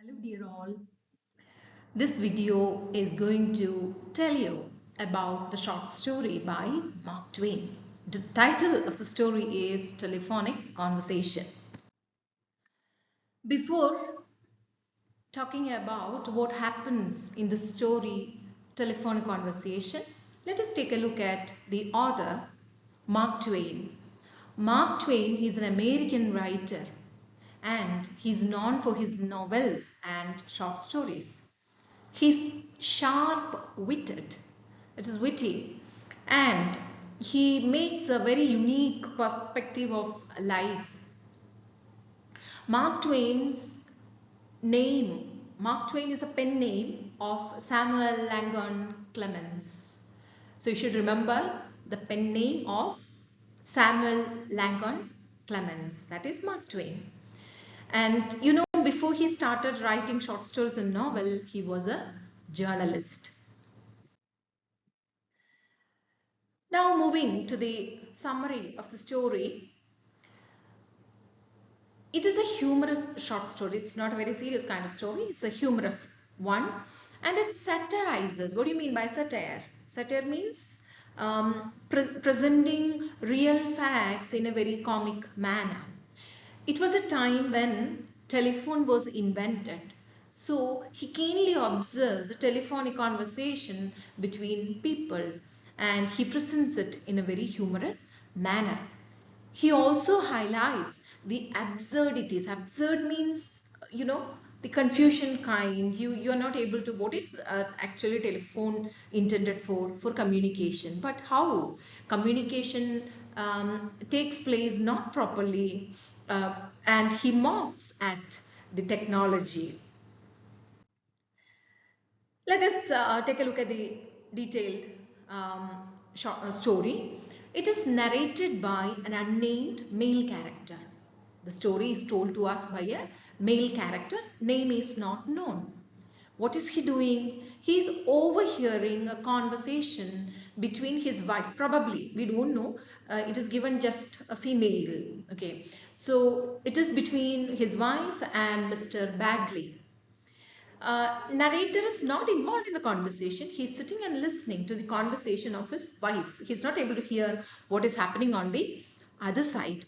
Hello dear all. This video is going to tell you about the short story by Mark Twain. The title of the story is Telephonic Conversation. Before talking about what happens in the story Telephonic Conversation, let us take a look at the author Mark Twain. Mark Twain is an American writer and he's known for his novels and short stories. He's sharp-witted, it is witty, and he makes a very unique perspective of life. Mark Twain's Mark Twain is a pen name of Samuel Langdon Clemens. So you should remember the pen name of Samuel Langdon Clemens, that is Mark Twain. And before he started writing short stories and novel, he was a journalist. Now moving to the summary of the story. It is a humorous short story. It's not a very serious kind of story. It's a humorous one. And it satirizes. What do you mean by satire? Satire means presenting real facts in a very comic manner. It was a time when telephone was invented. So he keenly observes a telephonic conversation between people and he presents it in a very humorous manner. He also highlights the absurdities. Absurd means, the confusion kind. You're not able to, what is actually telephone intended for communication. But how communication takes place not properly, and he mocks at the technology. Let us take a look at the detailed story. It is narrated by an unnamed male character. The story is told to us by a male character. Name is not known. What is he doing? He is overhearing a conversation between his wife. Probably, we don't know. It is given just a female. Okay. So it is between his wife and Mr. Bagley. Narrator is not involved in the conversation. He's sitting and listening to the conversation of his wife. He's not able to hear what is happening on the other side.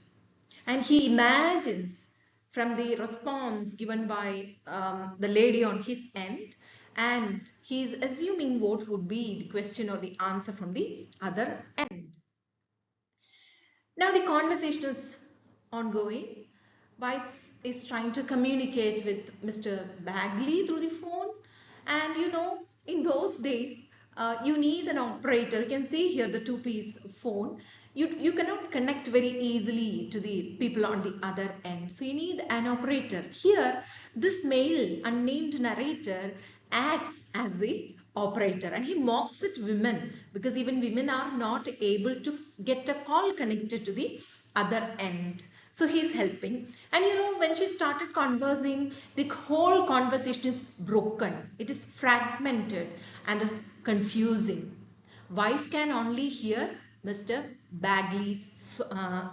And he imagines from the response given by the lady on his end, and he's assuming what would be the question or the answer from the other end. Now the conversation is ongoing. Wife is trying to communicate with Mr. Bagley through the phone. And in those days, you need an operator. You can see here the two-piece phone. You cannot connect very easily to the people on the other end. So you need an operator. Here, this male unnamed narrator acts as the operator and he mocks at women because even women are not able to get a call connected to the other end. So he's helping. And when she started conversing, the whole conversation is broken. It is fragmented and is confusing. Wife can only hear Mr. Bagley's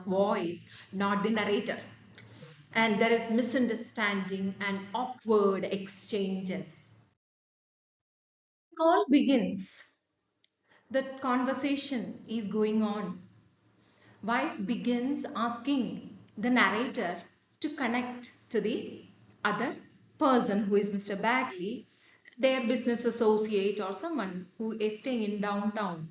voice, not the narrator. And there is misunderstanding and awkward exchanges. The call begins. The conversation is going on. Wife begins asking the narrator to connect to the other person who is Mr. Bagley, their business associate or someone who is staying in downtown.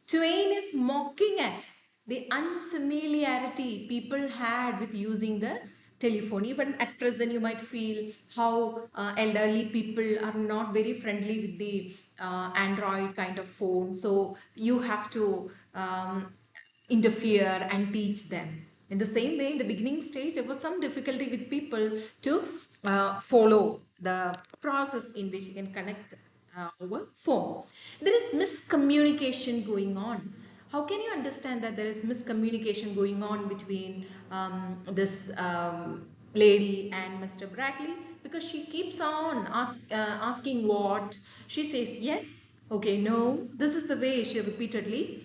Twain is mocking at the unfamiliarity people had with using the telephone. Even at present, you might feel how elderly people are not very friendly with the Android kind of phone. So you have to interfere and teach them. In the same way, in the beginning stage, there was some difficulty with people to follow the process in which you can connect over phone. There is miscommunication going on. How can you understand that there is miscommunication going on between this lady and Mr. Bradley? Because she keeps on asking what. She says yes, okay, no. This is the way she repeatedly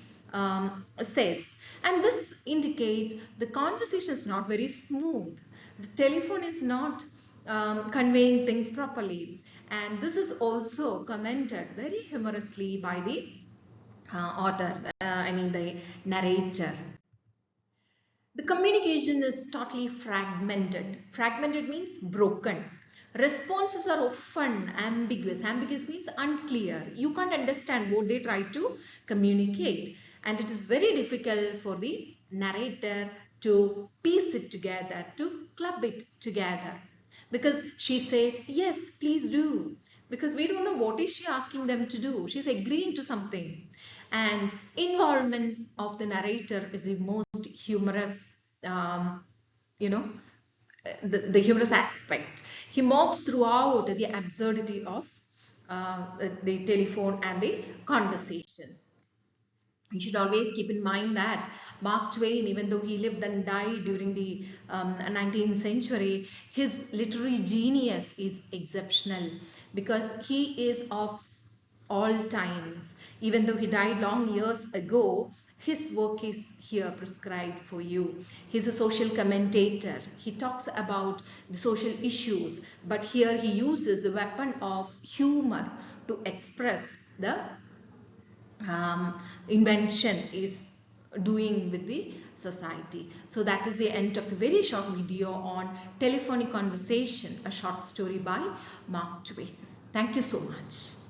says. And this indicates the conversation is not very smooth. The telephone is not conveying things properly. And this is also commented very humorously by the author, I mean the narrator. The communication is totally fragmented. Fragmented means broken. Responses are often ambiguous. Ambiguous means unclear. You can't understand what they try to communicate. And it is very difficult for the narrator to piece it together, to club it together. Because she says, yes, please do. Because we don't know what is she asking them to do. She's agreeing to something. And involvement of the narrator is the most humorous, you know, the humorous aspect. He mocks throughout the absurdity of the telephone and the conversation. You should always keep in mind that Mark Twain, even though he lived and died during the 19th century, his literary genius is exceptional because he is of all times. Even though he died long years ago, his work is here prescribed for you. He's a social commentator. He talks about the social issues, but here he uses the weapon of humor to express the invention is doing with the society. So that is the end of the very short video on telephonic conversation, a short story by Mark Twain. Thank you so much.